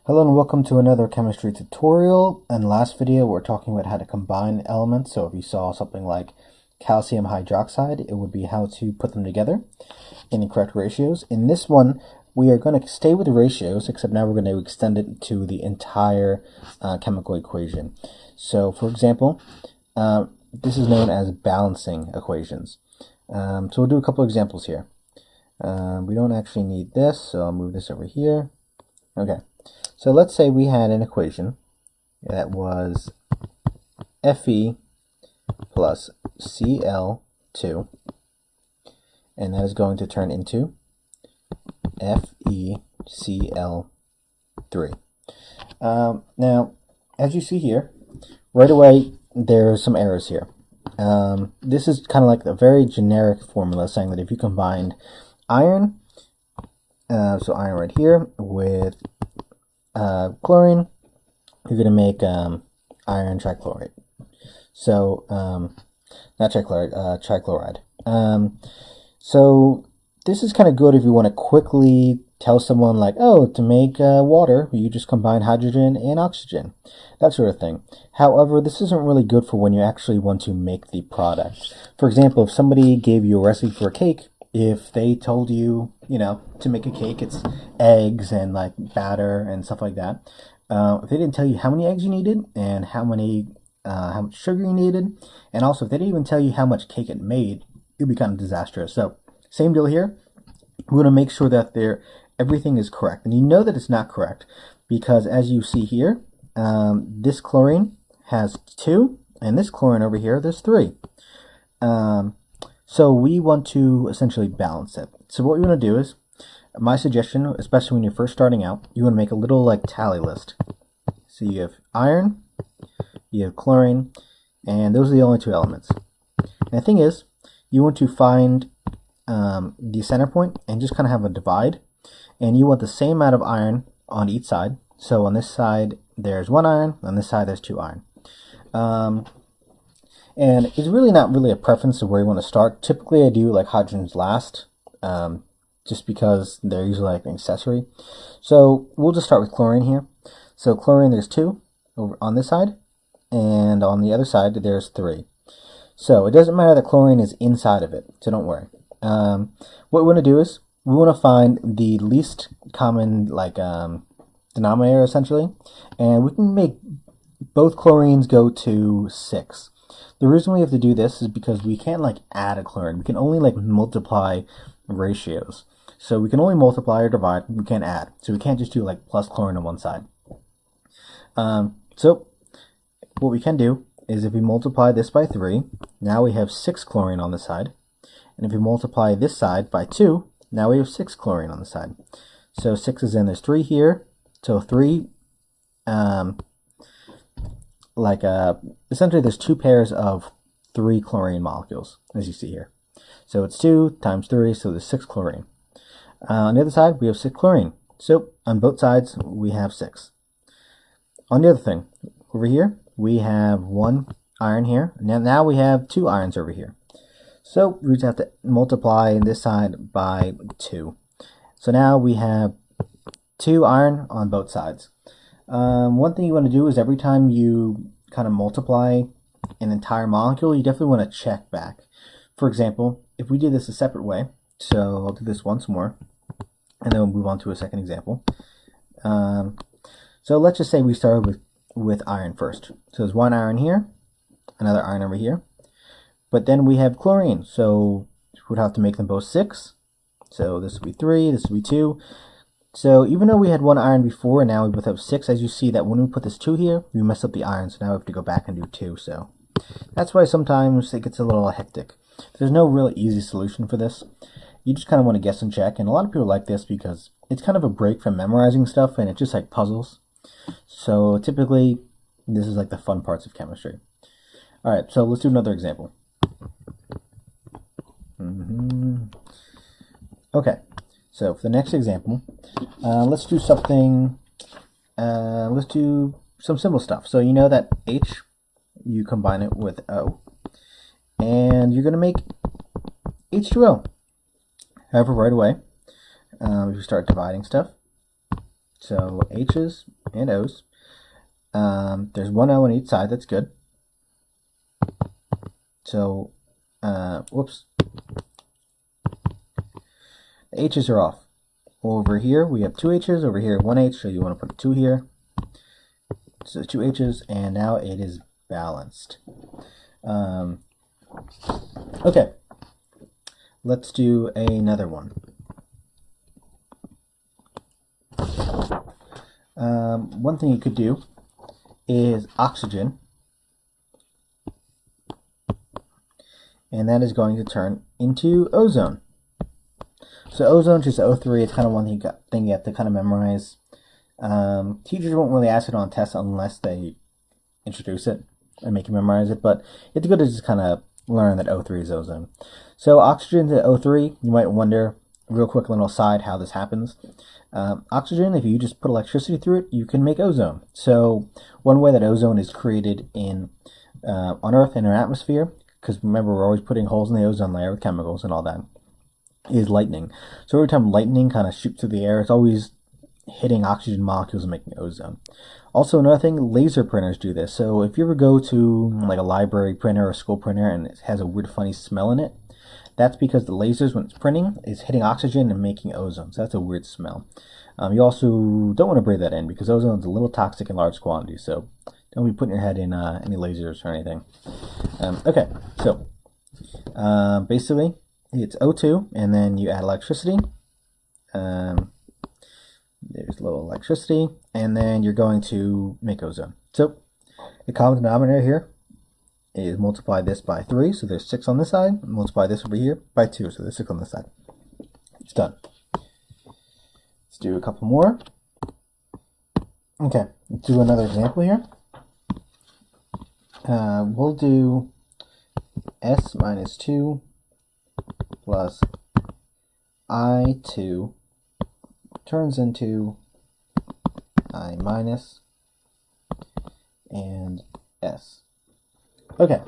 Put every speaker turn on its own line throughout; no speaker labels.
Hello and welcome to another chemistry tutorial. In the last video we're talking about how to combine elements. So if you saw something like calcium hydroxide, it would be how to put them together in the correct ratios. In this one we are going to stay with the ratios, except now we're going to extend it to the entire chemical equation. So for example, this is known as balancing equations. So we'll do a couple examples here. We don't actually need this, so I'll move this over here. Okay. So let's say we had an equation that was Fe plus Cl2, and that is going to turn into FeCl3. Now, as you see here, right away there's some errors here. This is kind of like a very generic formula saying that if you combined iron, so iron right here, with chlorine, you're going to make iron trichloride. So, not trichloride, trichloride. So, this is kind of good if you want to quickly tell someone like, oh, to make water, you just combine hydrogen and oxygen, that sort of thing. However, this isn't really good for when you actually want to make the product. For example, if somebody gave you a recipe for a cake, if they told you, to make a cake, it's eggs and like batter and stuff like that. If they didn't tell you how many eggs you needed and how much sugar you needed, and also if they didn't even tell you how much cake it made, it'd be kind of disastrous. So same deal here. We want to make sure that everything is correct, and you know that it's not correct because as you see here, this chlorine has 2, and this chlorine over here, there's 3. So we want to essentially balance it. So what we want to do is, my suggestion, especially when you're first starting out, you want to make a little like tally list. So you have iron, you have chlorine, and those are the only 2 elements. And the thing is, you want to find the center point and just kind of have a divide, and you want the same amount of iron on each side. So on this side there's 1 iron, on this side there's 2 iron. And it's really not really a preference of where you want to start. Typically I do like hydrogens last, just because they're usually like an accessory. So we'll just start with chlorine here. So chlorine, there's 2 over on this side, and on the other side there's 3. So it doesn't matter that chlorine is inside of it, so don't worry. What we want to do is we want to find the least common denominator essentially, and we can make both chlorines go to 6. The reason we have to do this is because we can't add a chlorine. We can only multiply ratios. So we can only multiply or divide. We can't add. So we can't just do plus chlorine on one side. So what we can do is if we multiply this by 3, now we have 6 chlorine on this side. And if we multiply this side by 2, now we have 6 chlorine on the side. So 6 is in, there's 3 here. So 3, essentially there's 2 pairs of 3 chlorine molecules, as you see here. So it's 2 times 3, so there's 6 chlorine. On the other side, we have 6 chlorine. So on both sides, we have 6. On the other thing, over here, we have 1 iron here. Now we have 2 irons over here. So we just have to multiply this side by 2. So now we have 2 iron on both sides. One thing you want to do is every time you kind of multiply an entire molecule, you definitely want to check back. For example, if we did this a separate way, so I'll do this once more, and then we'll move on to a second example. So let's just say we started with iron first. So there's 1 iron here, another iron over here, but then we have chlorine, so we'd have to make them both 6. So this would be 3, this would be 2. So even though we had 1 iron before and now we both have 6, as you see that when we put this 2 here, we mess up the iron, so now we have to go back and do 2. So that's why sometimes it gets a little hectic. There's no really easy solution for this. You just kind of want to guess and check, and a lot of people like this because it's kind of a break from memorizing stuff, and it's just like puzzles. So typically, this is the fun parts of chemistry. Alright, so let's do another example. Okay. So for the next example, let's do something, let's do some simple stuff. So you know that H, you combine it with O, and you're going to make H2O. However, right away, if you start dividing stuff, So H's and O's. There's one O on each side. That's good. So, whoops. The H's are off. Over here, we have two H's. Over here, one H. So you want to put a 2 here. So 2 H's, and now it is balanced. Okay. Let's do another one. One thing you could do is oxygen, and that is going to turn into ozone. So ozone, just O3, it's kind of one thing you have to kind of memorize. Teachers won't really ask it on tests unless they introduce it and make you memorize it, but it's good to just kind of learn that O3 is ozone. So oxygen to O3, you might wonder, real quick little aside, how this happens. Oxygen, if you just put electricity through it, you can make ozone. So one way that ozone is created on Earth in our atmosphere, because remember we're always putting holes in the ozone layer with chemicals and all that, is lightning. So every time lightning kind of shoots through the air, it's always hitting oxygen molecules and making ozone. Also, another thing, laser printers do this. So if you ever go to like a library printer or a school printer and it has a weird funny smell in it, that's because the lasers, when it's printing, is hitting oxygen and making ozone. So that's a weird smell. You also don't want to breathe that in because ozone is a little toxic in large quantities. So don't be putting your head in any lasers or anything. Okay, so basically it's O2, and then you add electricity. There's a little electricity, and then you're going to make ozone. So the common denominator here is multiply this by 3, so there's 6 on this side. Multiply this over here by 2, so there's 6 on this side. It's done. Let's do a couple more. Okay, let's do another example here. We'll do S minus 2 plus I2 turns into I minus and S. Okay,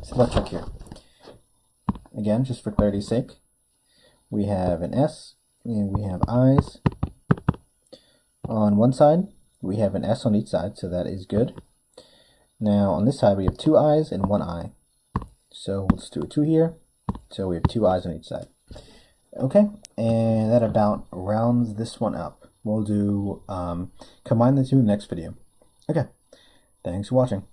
so let's check here. Again, just for clarity's sake, we have an S and we have I's on one side. We have an S on each side, so that is good. Now on this side we have 2 I's and 1 I. So let's do a 2 here. So we have 2 I's on each side. Okay, and that about rounds this one up. We'll do combine the two in the next video. Okay, thanks for watching.